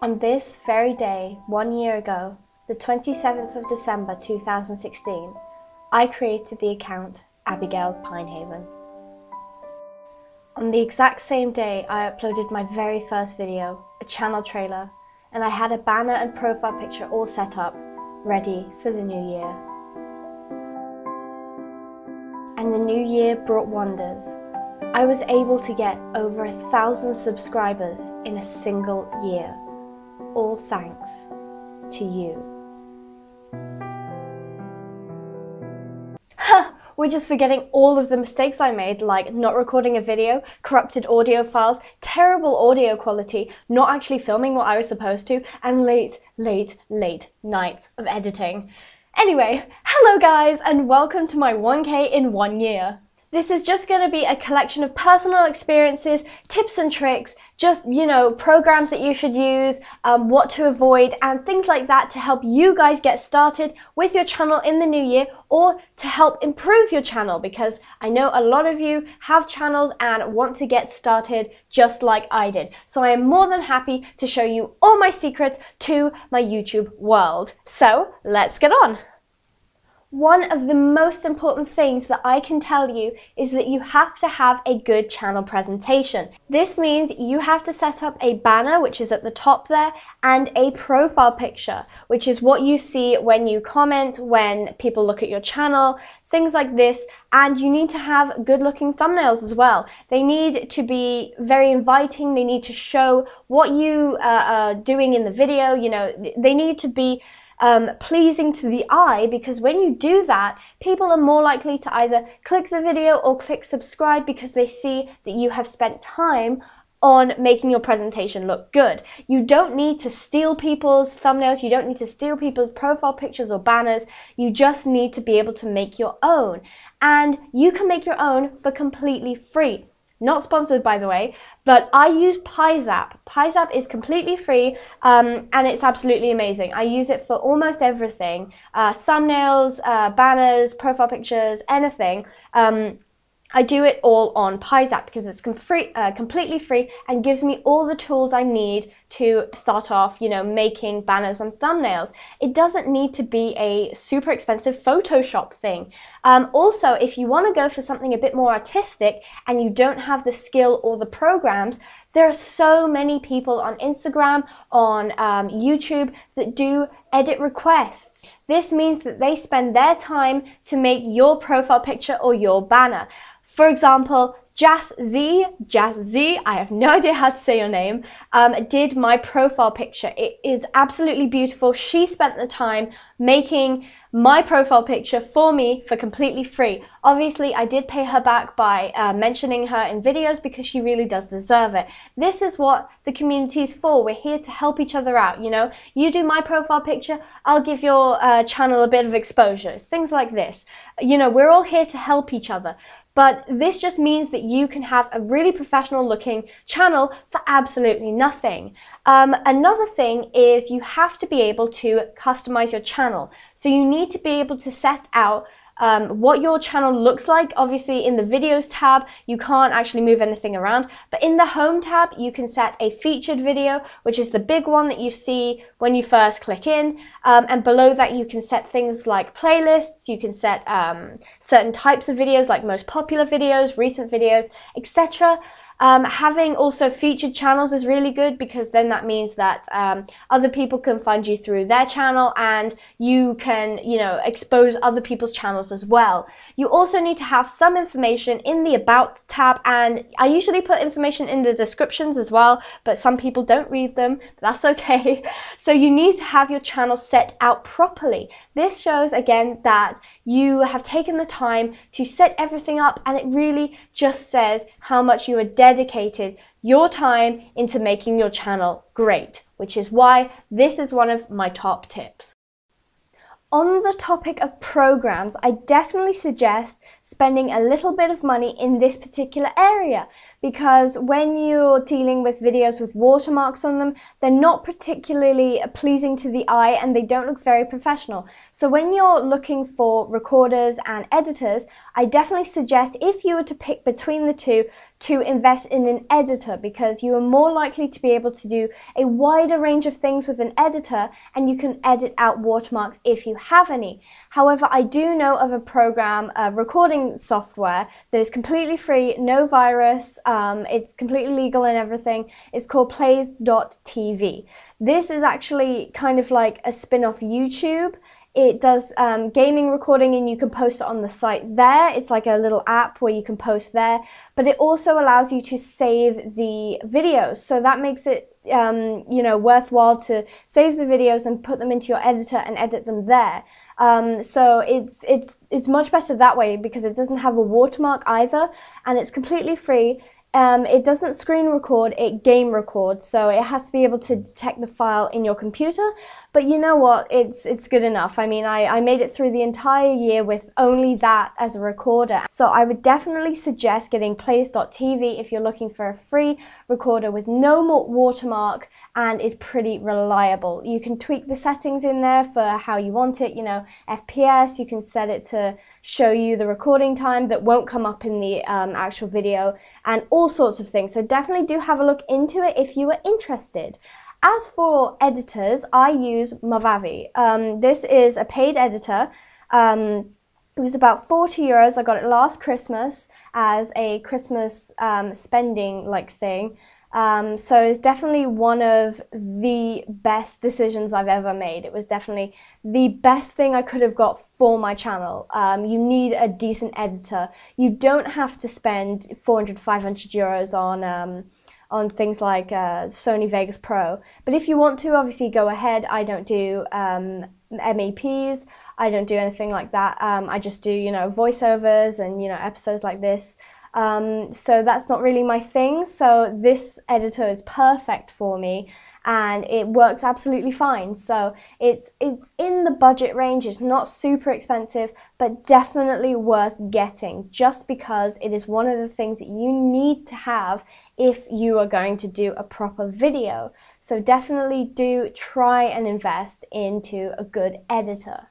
On this very day, 1 year ago, the 27th of December 2016, I created the account Abigail Pinehaven. On the exact same day, I uploaded my very first video, a channel trailer, and I had a banner and profile picture all set up, ready for the new year. And the new year brought wonders. I was able to get over 1,000 subscribers in a single year. All thanks to you. We're just forgetting all of the mistakes I made, like not recording a video, corrupted audio files, terrible audio quality, not actually filming what I was supposed to, and late nights of editing. Anyway, hello guys, and welcome to my 1K in 1 year. This is just going to be a collection of personal experiences, tips and tricks, just, programs that you should use, what to avoid, and things like that to help you guys get started with your channel in the new year, or to help improve your channel, because I know a lot of you have channels and want to get started just like I did. So I am more than happy to show you all my secrets to my YouTube world. So let's get on. One of the most important things that I can tell you is that you have to have a good channel presentation. This means you have to set up a banner, which is at the top there, and a profile picture, which is what you see when you comment, when people look at your channel, things like this. And you need to have good looking thumbnails as well. They need to be very inviting. They need to show what you are doing in the video. They need to be pleasing to the eye, because when you do that, people are more likely to either click the video or click subscribe because they see that you have spent time on making your presentation look good. You don't need to steal people's thumbnails, you don't need to steal people's profile pictures or banners, you just need to be able to make your own. And you can make your own for completely free. Not sponsored, by the way, but I use Pizap. Pizap is completely free and it's absolutely amazing. I use it for almost everything. Thumbnails, banners, profile pictures, anything. I do it all on Pizap because it's completely free and gives me all the tools I need to start off, making banners and thumbnails. It doesn't need to be a super expensive Photoshop thing. Also, if you want to go for something a bit more artistic and you don't have the skill or the programs, there are so many people on Instagram, on YouTube that do edit requests. This means that they spend their time to make your profile picture or your banner. For example, Jazzy, I have no idea how to say your name, did my profile picture. It is absolutely beautiful. She spent the time making my profile picture for me for completely free. Obviously, I did pay her back by mentioning her in videos because she really does deserve it. This is what the community is for. We're here to help each other out, You do my profile picture, I'll give your channel a bit of exposure. Things like this. We're all here to help each other. But this just means that you can have a really professional looking channel for absolutely nothing. Another thing is you have to be able to customize your channel. So you need to be able to set out what your channel looks like. Obviously in the videos tab, you can't actually move anything around, but in the home tab, you can set a featured video, which is the big one that you see when you first click in. And below that, you can set things like playlists, you can set certain types of videos like most popular videos, recent videos, etc. Having also featured channels is really good because then that means that other people can find you through their channel and you can, expose other people's channels as well. You also need to have some information in the About tab, and I usually put information in the descriptions as well, but some people don't read them, but that's okay. So you need to have your channel set out properly. This shows again that you have taken the time to set everything up, and it really just says how much you are dedicated your time into making your channel great, which is why this is one of my top tips. On the topic of programs, I definitely suggest spending a little bit of money in this particular area, because when you're dealing with videos with watermarks on them, they're not particularly pleasing to the eye and they don't look very professional. So when you're looking for recorders and editors, I definitely suggest, if you were to pick between the two, to invest in an editor, because you are more likely to be able to do a wider range of things with an editor, and you can edit out watermarks if you have any. However, I do know of a program, recording software that is completely free, no virus, it's completely legal and everything. It's called plays.tv. This is actually kind of like a spin-off YouTube. It does gaming recording, and you can post it on the site there. It's like a little app where you can post there, but it also allows you to save the videos. So that makes it you know, worthwhile to save the videos and put them into your editor and edit them there. So it's much better that way, because it doesn't have a watermark either, and it's completely free. It doesn't screen record, it game records, so it has to be able to detect the file in your computer. But you know what, it's good enough. I mean, I made it through the entire year with only that as a recorder. So I would definitely suggest getting plays.tv if you're looking for a free recorder with no more watermark and is pretty reliable. You can tweak the settings in there for how you want it, you know, FPS, you can set it to show you the recording time that won't come up in the actual video, and all sorts of things. So definitely do have a look into it if you are interested. As for editors, I use Movavi. This is a paid editor. It was about €40. I got it last Christmas as a Christmas spending like thing. So it's definitely one of the best decisions I've ever made. It was definitely the best thing I could have got for my channel. You need a decent editor. You don't have to spend 400, 500 euros on things like Sony Vegas Pro. But if you want to, obviously go ahead. I don't do MEPs. I don't do anything like that. I just do, you know, voiceovers and, you know, episodes like this. So that's not really my thing. So this editor is perfect for me, and it works absolutely fine. So it's in the budget range. It's not super expensive, but definitely worth getting, just because it is one of the things that you need to have if you are going to do a proper video. So definitely do try and invest into a good editor.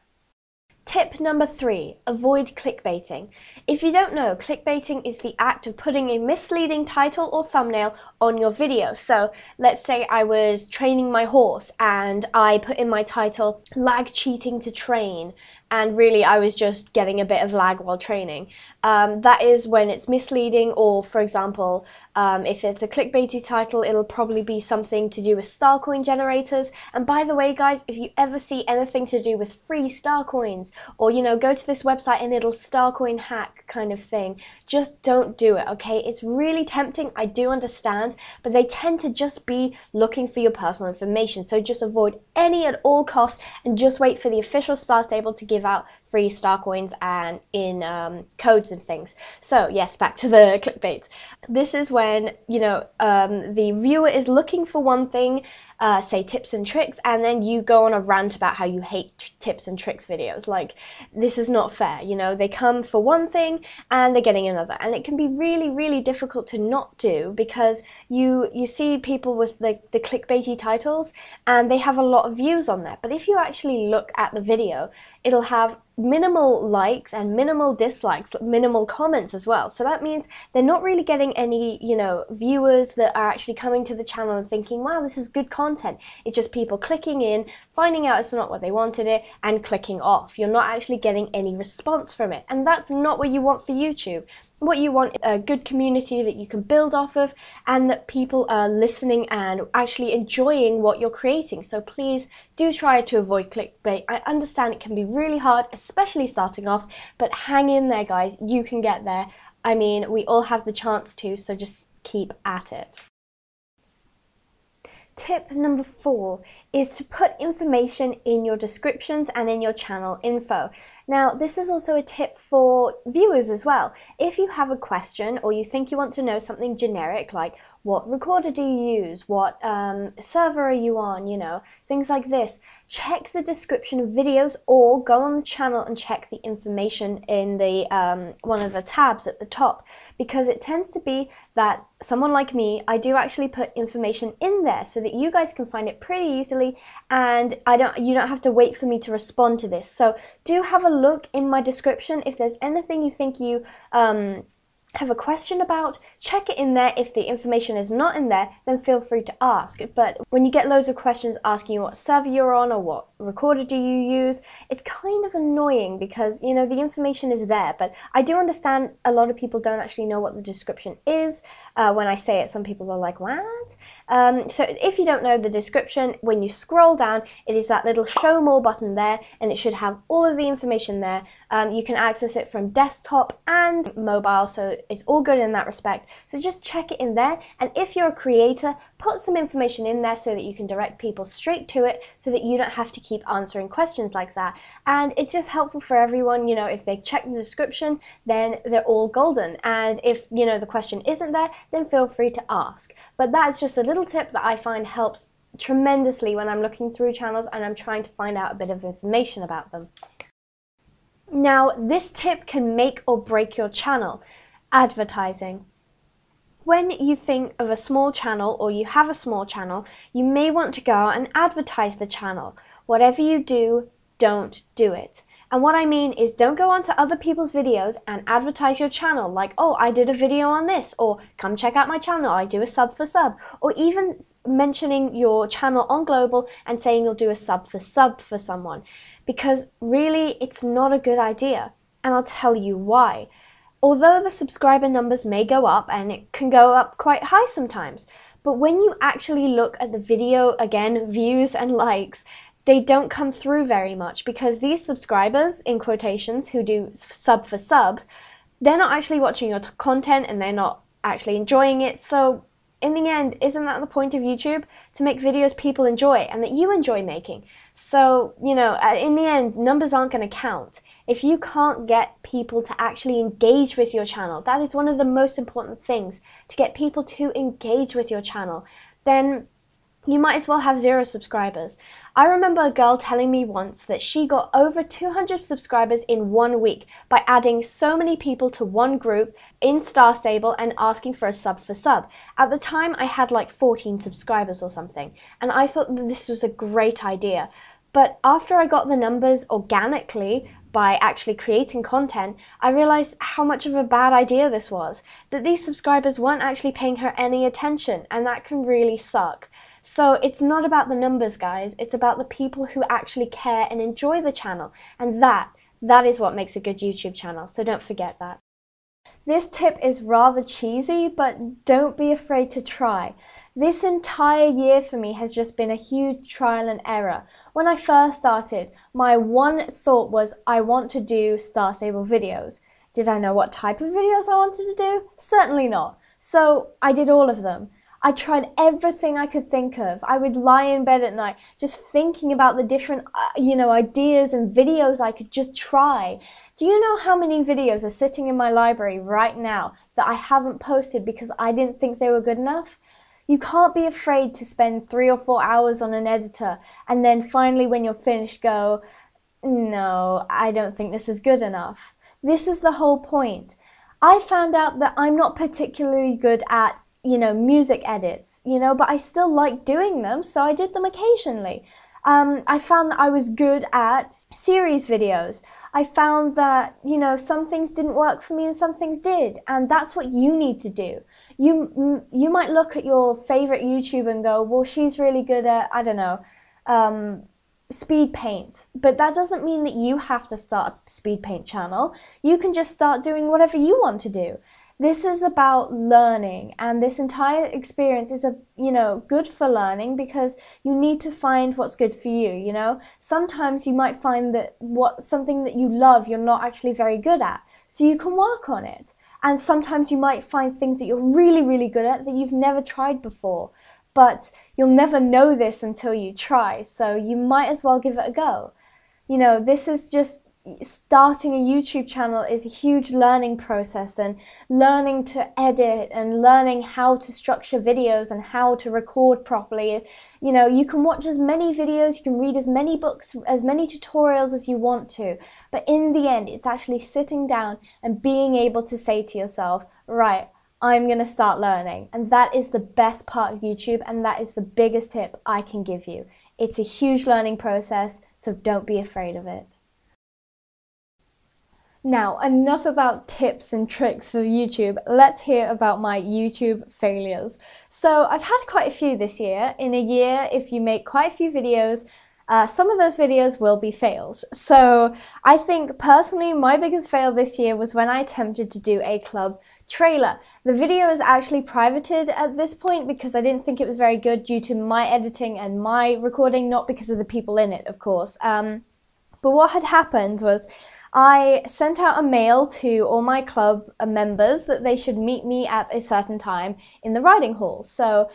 Tip number 3, avoid clickbaiting. If you don't know, clickbaiting is the act of putting a misleading title or thumbnail on your video. So let's say I was training my horse and I put in my title, lag cheating to train, and really I was just getting a bit of lag while training. That is when it's misleading, or for example, if it's a clickbaity title, it'll probably be something to do with star coin generators. And by the way guys, if you ever see anything to do with free star coins, or you know, go to this website and it'll star coin hack kind of thing, just don't do it, okay? It's really tempting, I do understand, but they tend to just be looking for your personal information. So just avoid any at all costs, and just wait for the official star stable to give out free star coins and in codes and things. So yes, back to the clickbait. This is when, you know, the viewer is looking for one thing, say tips and tricks, and then you go on a rant about how you hate tips and tricks videos. Like, this is not fair, you know, they come for one thing and they're getting another, and it can be really, really difficult to not do, because you see people with the clickbaity titles and they have a lot of views on there. But if you actually look at the video, it'll have minimal likes and minimal dislikes, minimal comments as well. So that means they're not really getting any, you know, viewers that are actually coming to the channel and thinking, wow, this is good content. It's just people clicking in, finding out it's not what they wanted it, and clicking off. You're not actually getting any response from it. And that's not what you want for YouTube. What you want is a good community that you can build off of, and that people are listening and actually enjoying what you're creating. So please do try to avoid clickbait. I understand it can be really hard, especially starting off, but hang in there guys, you can get there. I mean, we all have the chance to, so just keep at it. Tip number 4 is to put information in your descriptions and in your channel info. Now, this is also a tip for viewers as well. If you have a question, or you think you want to know something generic, like what recorder do you use, what server are you on, you know, things like this, check the description of videos, or go on the channel and check the information in the one of the tabs at the top, because it tends to be that someone like me, I do actually put information in there so that you guys can find it pretty easily, and you don't have to wait for me to respond to this. So do have a look in my description. If there's anything you think you have a question about, check it in there. If the information is not in there, then feel free to ask. But when you get loads of questions asking you what server you're on or what recorder do you use, it's kind of annoying because, you know, the information is there. But I do understand a lot of people don't actually know what the description is. When I say it, some people are like, what? So if you don't know the description, when you scroll down, it is that little show more button there, and it should have all of the information there. You can access it from desktop and mobile, so it's all good in that respect. So just check it in there, and if you're a creator, put some information in there so that you can direct people straight to it, so that you don't have to keep answering questions like that. And it's just helpful for everyone. You know, if they check the description, then they're all golden, and if, you know, the question isn't there, then feel free to ask. But that's just a little tip that I find helps tremendously when I'm looking through channels and I'm trying to find out a bit of information about them. Now, this tip can make or break your channel. Advertising. When you think of a small channel, or you have a small channel, you may want to go out and advertise the channel. Whatever you do, don't do it. And what I mean is, don't go onto other people's videos and advertise your channel like, oh, I did a video on this, or come check out my channel, I do a sub for sub, or even mentioning your channel on global and saying you'll do a sub for someone, because really it's not a good idea, and I'll tell you why. Although the subscriber numbers may go up, and it can go up quite high sometimes, but when you actually look at the video, again, views and likes, they don't come through very much, because these subscribers, in quotations, who do sub for subs, they're not actually watching your content and they're not actually enjoying it. So in the end, isn't that the point of YouTube? To make videos people enjoy and that you enjoy making. So, you know, in the end, numbers aren't going to count. If you can't get people to actually engage with your channel, that is one of the most important things, to get people to engage with your channel, then you might as well have 0 subscribers. I remember a girl telling me once that she got over 200 subscribers in 1 week by adding so many people to one group in Star Stable and asking for a sub for sub. At the time, I had like 14 subscribers or something, and I thought that this was a great idea. But after I got the numbers organically, by actually creating content, I realized how much of a bad idea this was, that these subscribers weren't actually paying her any attention, and that can really suck. So it's not about the numbers, guys, it's about the people who actually care and enjoy the channel, and that is what makes a good YouTube channel, so don't forget that. This tip is rather cheesy, but don't be afraid to try. This entire year for me has just been a huge trial and error. When I first started, my one thought was, I want to do Star Stable videos. Did I know what type of videos I wanted to do? Certainly not. So I did all of them. I tried everything I could think of. I would lie in bed at night just thinking about the different, ideas and videos I could just try. Do you know how many videos are sitting in my library right now that I haven't posted because I didn't think they were good enough? You can't be afraid to spend 3 or 4 hours on an editor and then finally when you're finished go, no, I don't think this is good enough. This is the whole point. I found out that I'm not particularly good at music edits, but I still like doing them, so I did them occasionally. I found that I was good at series videos. I found that, some things didn't work for me and some things did, and that's what you need to do. You might look at your favorite YouTuber and go, well, she's really good at, I don't know, speed paint, but that doesn't mean that you have to start a speed paint channel. You can just start doing whatever you want to do. This is about learning, and this entire experience is good for learning because you need to find what's good for you, Sometimes you might find that something that you love you're not actually very good at, so you can work on it. And sometimes you might find things that you're really, really good at that you've never tried before. But you'll never know this until you try, so you might as well give it a go. This is just starting a YouTube channel is a huge learning process, and learning to edit and learning how to structure videos and how to record properly. You can watch as many videos, you can read as many books, as many tutorials as you want to, but in the end, it's actually sitting down and being able to say to yourself, right, I'm going to start learning. And that is the best part of YouTube, and that is the biggest tip I can give you. It's a huge learning process, so don't be afraid of it. Now, enough about tips and tricks for YouTube. Let's hear about my YouTube failures. So I've had quite a few this year. In a year, if you make quite a few videos, some of those videos will be fails. So I think personally my biggest fail this year was when I attempted to do a club trailer. The video is actually privated at this point because I didn't think it was very good due to my editing and my recording, not because of the people in it, of course. But what had happened was I sent out a mail to all my club members that they should meet me at a certain time in the riding hall. So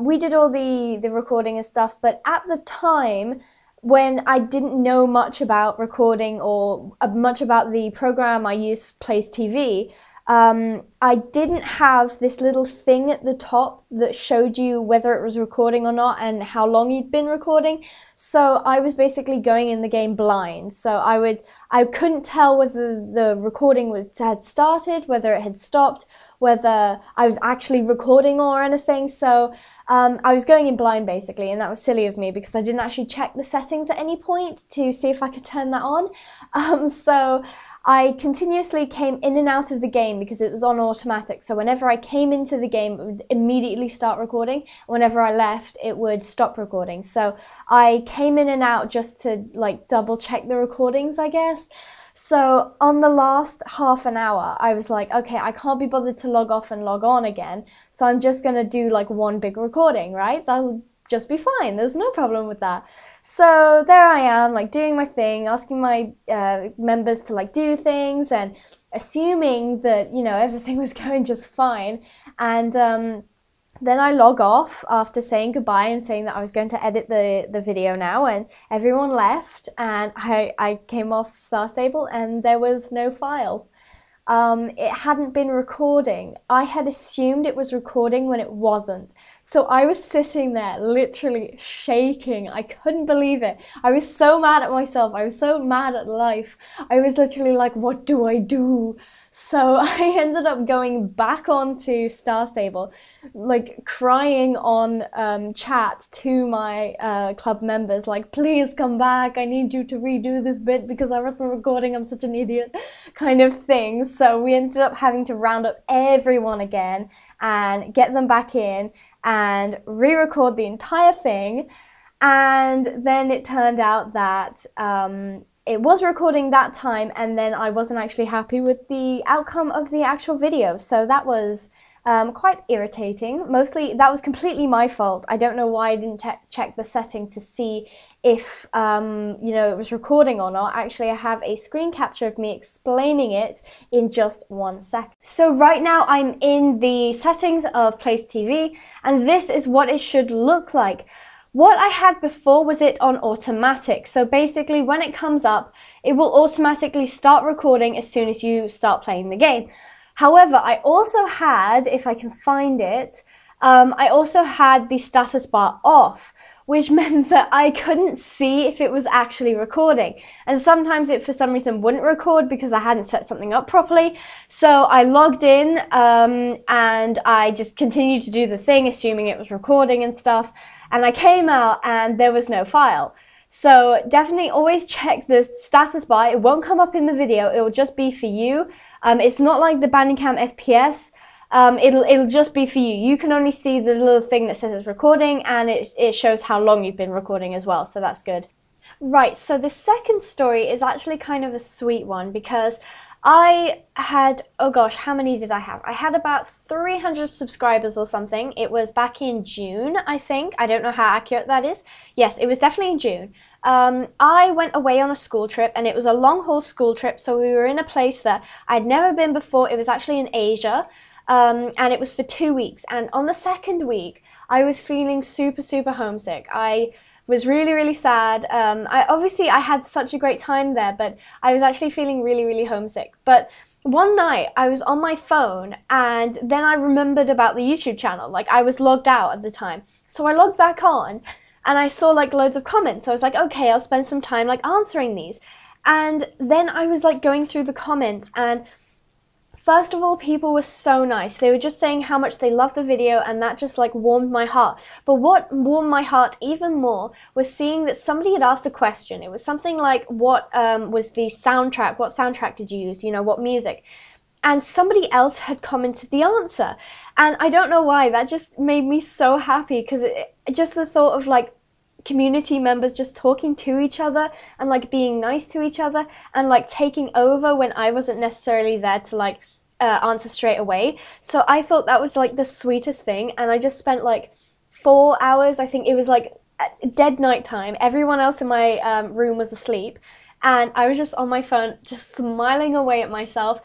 we did all the recording and stuff, but at the time when I didn't know much about recording or much about the program I used, Place TV, I didn't have this little thing at the top that showed you whether it was recording or not and how long you'd been recording. So I was basically going in the game blind. So I couldn't tell whether the recording had started, whether it had stopped, whether I was actually recording or anything. So I was going in blind basically, and that was silly of me because I didn't actually check the settings at any point to see if I could turn that on. So I continuously came in and out of the game because it was on automatic. So whenever I came into the game, it would immediately start recording. Whenever I left, it would stop recording. So I came in and out just to like double check the recordings, I guess. So on the last half an hour, I was like, okay, I can't be bothered to log off and log on again. So I'm just going to do like one big recording, right? That'll just be fine. There's no problem with that. So there I am, like doing my thing, asking my members to like do things and assuming that, you know, everything was going just fine. And then I log off after saying goodbye and saying that I was going to edit the video now, and everyone left, and I came off Star Stable and there was no file. It hadn't been recording. I had assumed it was recording when it wasn't. So I was sitting there literally shaking. I couldn't believe it. I was so mad at myself. I was so mad at life. I was literally like, what do I do? So I ended up going back onto Star Stable, like crying on chat to my club members, like, please come back, I need you to redo this bit because I wasn't recording, I'm such an idiot, kind of thing. So we ended up having to round up everyone again and get them back in and re-record the entire thing. And then it turned out that it was recording that time, and then I wasn't actually happy with the outcome of the actual video. So that was quite irritating. Mostly, that was completely my fault. I don't know why I didn't check the setting to see if, you know, it was recording or not. Actually, I have a screen capture of me explaining it in just 1 second. So right now, I'm in the settings of Place TV, and this is what it should look like. What I had before was it on automatic. So basically when it comes up, it will automatically start recording as soon as you start playing the game. However, I also had, if I can find it, I also had the status bar off, which meant that I couldn't see if it was actually recording. And sometimes it, for some reason, wouldn't record because I hadn't set something up properly. So I logged in and I just continued to do the thing, assuming it was recording and stuff. And I came out and there was no file. So definitely always check the status bar. It won't come up in the video. It will just be for you. It's not like the Bandicam FPS. It'll just be for you. You can only see the little thing that says it's recording, and it shows how long you've been recording as well, so that's good. Right, so the second story is actually kind of a sweet one because I had, oh gosh, how many did I have? I had about 300 subscribers or something. It was back in June, I think. I don't know how accurate that is. Yes, it was definitely in June. I went away on a school trip, and it was a long-haul school trip, so we were in a place that I'd never been before. It was actually in Asia. And it was for 2 weeks, and on the second week I was feeling super homesick. I was really sad. I had such a great time there, but I was actually feeling really homesick. But one night I was on my phone, and then I remembered about the YouTube channel. Like, I was logged out at the time, so I logged back on and I saw like loads of comments. So I was like, okay, I'll spend some time like answering these. And then I was like going through the comments, and First of all, people were so nice. They were just saying how much they loved the video, and that just like warmed my heart. But what warmed my heart even more was seeing that somebody had asked a question. It was something like, what was the soundtrack? What soundtrack did you use? You know, what music? And somebody else had commented the answer. And I don't know why, that just made me so happy, because just the thought of like community members just talking to each other and like being nice to each other and like taking over when I wasn't necessarily there to like answer straight away. So I thought that was like the sweetest thing, and I just spent like 4 hours, I think it was like dead night time, everyone else in my room was asleep, and I was just on my phone just smiling away at myself.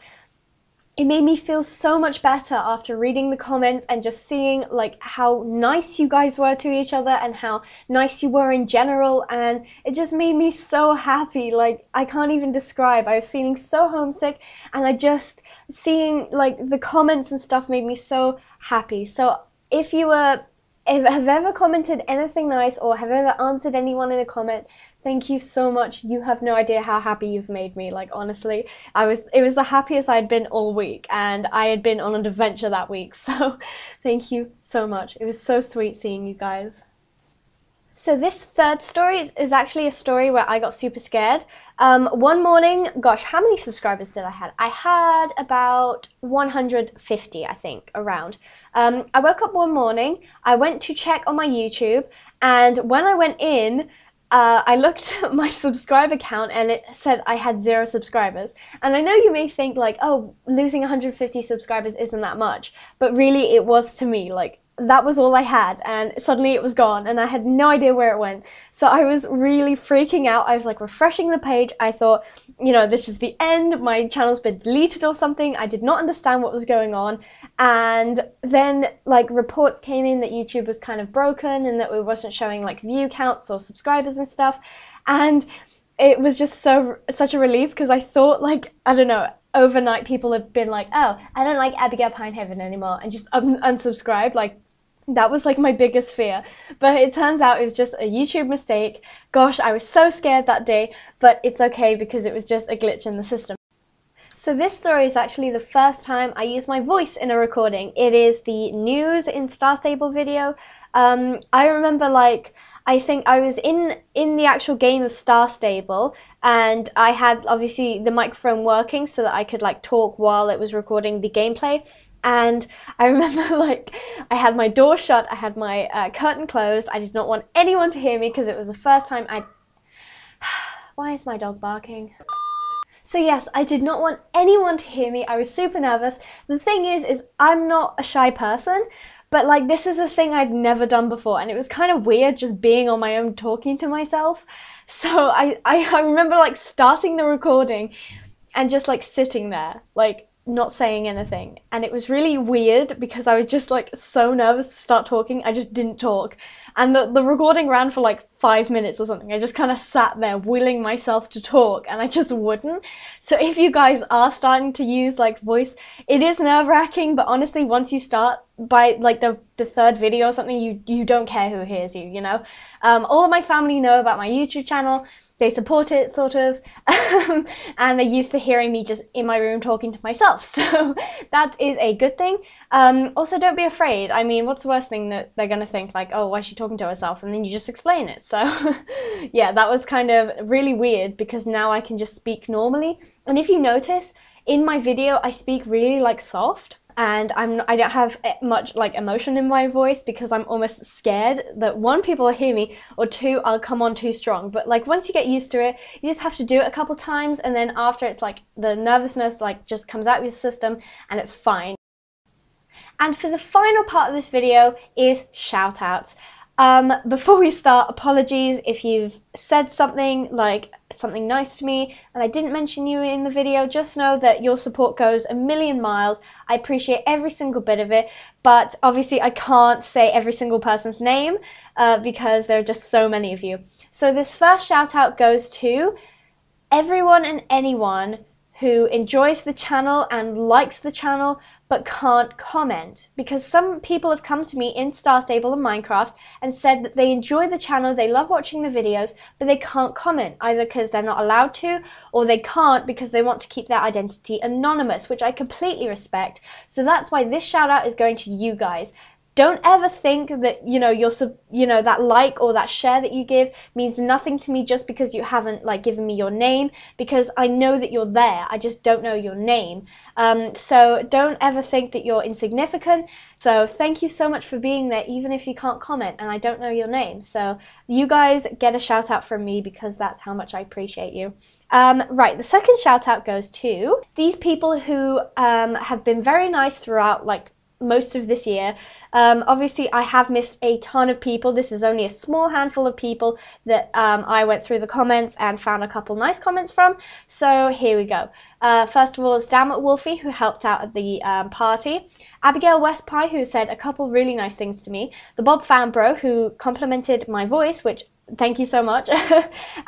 It made me feel so much better after reading the comments and just seeing like how nice you guys were to each other and how nice you were in general, and it just made me so happy. Like, I can't even describe. I was feeling so homesick, and I just seeing like the comments and stuff made me so happy. So if you have ever commented anything nice or have ever answered anyone in a comment, thank you so much. You have no idea how happy you've made me. Like, honestly, it was the happiest I'd been all week, and I had been on an adventure that week. So thank you so much. It was so sweet seeing you guys. So this third story is actually a story where I got super scared. One morning, gosh, how many subscribers did I have? I had about 150, I think, around. I woke up one morning, I went to check on my YouTube, and when I went in, I looked at my subscriber count and it said I had 0 subscribers. And I know you may think like, oh, losing 150 subscribers isn't that much, but really it was to me. Like, that was all I had, and suddenly it was gone, and I had no idea where it went. So I was really freaking out. I was like refreshing the page. I thought, you know, this is the end. My channel's been deleted or something. I did not understand what was going on. And then like reports came in that YouTube was kind of broken and that it wasn't showing like view counts or subscribers and stuff. And it was just such a relief, because I thought, like, I don't know, overnight people have been like, oh, I don't like Abigail Pinehaven anymore, and just unsubscribed. Like, that was like my biggest fear, but it turns out it was just a YouTube mistake. Gosh, I was so scared that day, but it's okay because it was just a glitch in the system. So this story is actually the first time I use my voice in a recording. It is the news in Star Stable video. I remember, like, I think I was in the actual game of Star Stable, and I had obviously the microphone working so that I could like talk while it was recording the gameplay. And I remember, like, I had my door shut, I had my curtain closed. I did not want anyone to hear me because it was the first time Why is my dog barking? So yes, I did not want anyone to hear me. I was super nervous. The thing is I'm not a shy person, but like this is a thing I'd never done before, and it was kind of weird just being on my own talking to myself. So I remember like starting the recording and just like sitting there, like not saying anything, and it was really weird because I was just like so nervous to start talking. I just didn't talk, and the recording ran for like 5 minutes or something. I just kind of sat there willing myself to talk, and I just wouldn't. So if you guys are starting to use like voice, it is nerve-wracking, but honestly once you start, by like the third video or something, you don't care who hears you, you know. All of my family know about my YouTube channel. They support it, sort of, and they're used to hearing me just in my room talking to myself, so that is a good thing. Also, don't be afraid. I mean, what's the worst thing that they're gonna think? Like, oh, why is she talking to herself? And then you just explain it. So yeah, that was kind of really weird because now I can just speak normally. And if you notice, in my video, I speak really like soft. And I don't have much like emotion in my voice because I'm almost scared that 1, people will hear me, or 2, I'll come on too strong. But like once you get used to it, you just have to do it a couple times, and then after it's like the nervousness like just comes out of your system and it's fine. And for the final part of this video is shoutouts. Before we start, apologies if you've said something like something nice to me and I didn't mention you in the video. Just know that your support goes a million miles. I appreciate every single bit of it, but obviously I can't say every single person's name because there are just so many of you. So this first shout out goes to everyone and anyone who enjoys the channel and likes the channel, but can't comment, because some people have come to me in Star Stable and Minecraft and said that they enjoy the channel, they love watching the videos, but they can't comment, either because they're not allowed to, or they can't because they want to keep their identity anonymous, which I completely respect. So that's why this shout out is going to you guys. Don't ever think that, that like or that share that you give means nothing to me just because you haven't like given me your name, because I know that you're there, I just don't know your name. So don't ever think that you're insignificant. So thank you so much for being there, even if you can't comment and I don't know your name. So you guys get a shout out from me because that's how much I appreciate you. Right, the second shout out goes to these people who have been very nice throughout like most of this year. Obviously I have missed a ton of people. This is only a small handful of people that I went through the comments and found a couple nice comments from. So here we go. First of all, it's Damn It Wolfie, who helped out at the party. Abigail West Pie, who said a couple really nice things to me. The Bob Fanbro, who complimented my voice, which thank you so much.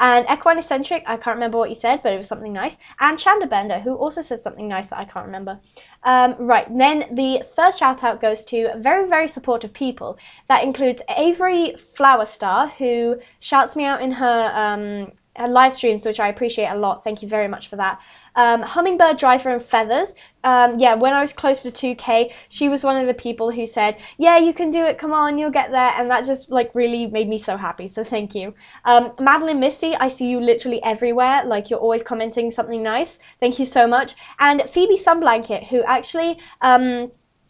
And Equine Eccentric, I can't remember what you said, but it was something nice. And Shandabender, who also said something nice that I can't remember. Right, then the third shout out goes to very, very supportive people. That includes Avery Flowerstar, who shouts me out in her live streams, which I appreciate a lot. Thank you very much for that. Hummingbird Driver and Feathers. Yeah, when I was close to 2K, she was one of the people who said, yeah, you can do it, come on, you'll get there, and that just like really made me so happy, so thank you. Madeline Missy, I see you literally everywhere, like you're always commenting something nice, thank you so much. And Phoebe Sunblanket, who actually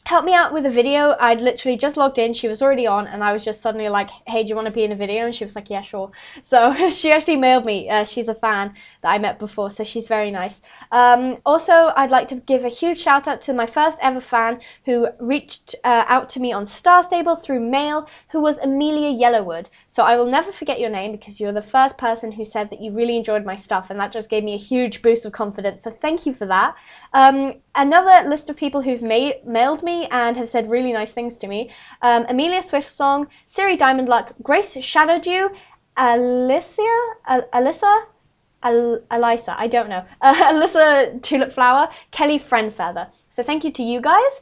helped me out with a video. I'd literally just logged in, she was already on, and I was just suddenly like, hey, do you want to be in a video? And she was like, yeah, sure. So she actually mailed me. She's a fan that I met before, so she's very nice. Also, I'd like to give a huge shout out to my first ever fan who reached out to me on Star Stable through mail, who was Amelia Yellowwood. So I will never forget your name because you're the first person who said that you really enjoyed my stuff, and that just gave me a huge boost of confidence, so thank you for that. Another list of people who've mailed me and have said really nice things to me. Amelia Swift Song, Siri Diamond Luck, Grace Shadowdew, Elisa, I don't know, Alyssa Tulip Flower, Kelly Friendfeather. So thank you to you guys.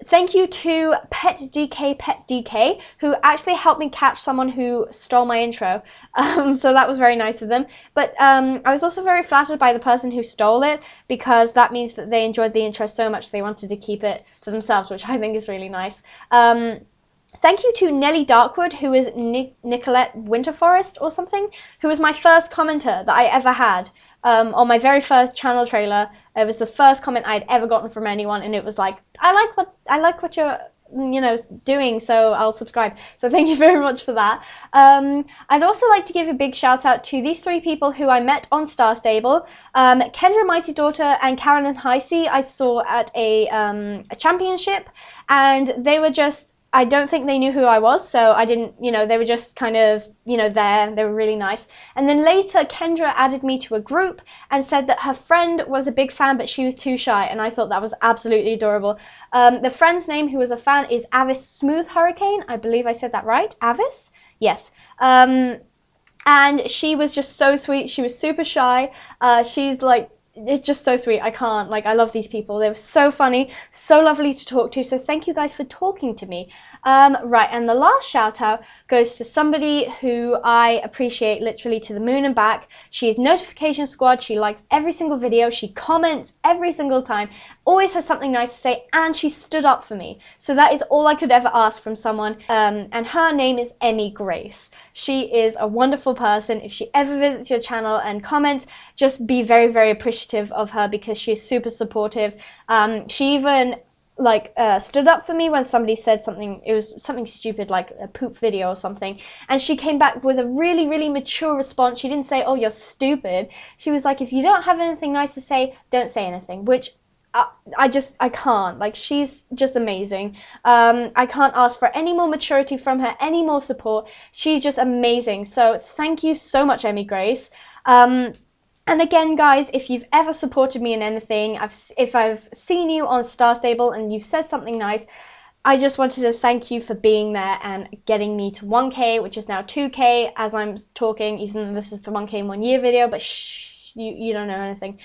Thank you to Pet DK, who actually helped me catch someone who stole my intro. So that was very nice of them. But I was also very flattered by the person who stole it, because that means that they enjoyed the intro so much they wanted to keep it for themselves, which I think is really nice. Thank you to Nellie Darkwood, who is Nicolette Winterforest or something, who was my first commenter that I ever had. On my very first channel trailer, it was the first comment I'd ever gotten from anyone, and it was like, I like what you're doing, so I'll subscribe. So thank you very much for that. I'd also like to give a big shout out to these three people who I met on Star Stable. Kendra Mighty Daughter and Carolyn Heisey I saw at a championship, and they were just, I don't think they knew who I was, so I didn't, they were just kind of, there, they were really nice. And then later, Kendra added me to a group and said that her friend was a big fan, but she was too shy, and I thought that was absolutely adorable. The friend's name who was a fan is Avis Smooth Hurricane, I believe I said that right, Avis? Yes. And she was just so sweet, she was super shy, she's like, it's just so sweet. I can't, I love these people. They were so funny, so lovely to talk to. So thank you guys for talking to me. Right, and the last shout out goes to somebody who I appreciate literally to the moon and back. She is Notification Squad. She likes every single video. She comments every single time, always has something nice to say, and she stood up for me. So that is all I could ever ask from someone. And her name is Emmy Grace. She is a wonderful person. If she ever visits your channel and comments, just be very, very appreciative of her, because she is super supportive. She even stood up for me when somebody said something, it was something stupid like a poop video or something, and she came back with a really, really mature response. She didn't say, oh, you're stupid. She was like, if you don't have anything nice to say, don't say anything, which I can't. She's just amazing. I can't ask for any more maturity from her, any more support. She's just amazing. So thank you so much, Emmy Grace. And again, guys, if you've ever supported me in anything, if I've seen you on Star Stable and you've said something nice, I just wanted to thank you for being there and getting me to 1K, which is now 2K as I'm talking, even though this is the 1K in 1 year video, but shh. you don't know anything.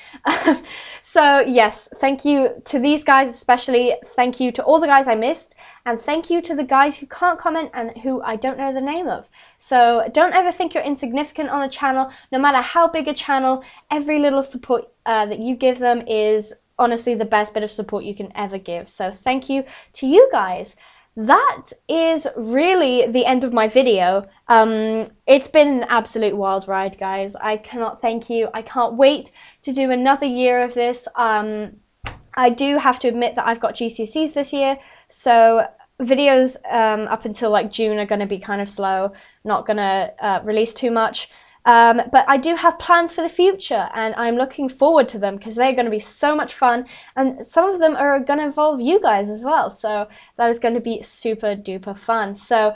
So yes, thank you to these guys especially. Thank you to all the guys I missed, and thank you to the guys who can't comment and who I don't know the name of. So don't ever think you're insignificant on a channel. No matter how big a channel, every little support that you give them is honestly the best bit of support you can ever give. So thank you to you guys. That is really the end of my video. It's been an absolute wild ride, guys. I cannot thank you. I can't wait to do another year of this. I do have to admit that I've got GCSEs this year, so videos up until like June are going to be kind of slow, not going to release too much. But I do have plans for the future, and I'm looking forward to them because they're going to be so much fun, and some of them are going to involve you guys as well, so that is going to be super duper fun. So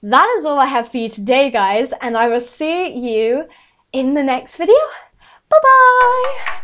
that is all I have for you today, guys, and I will see you in the next video. Bye bye!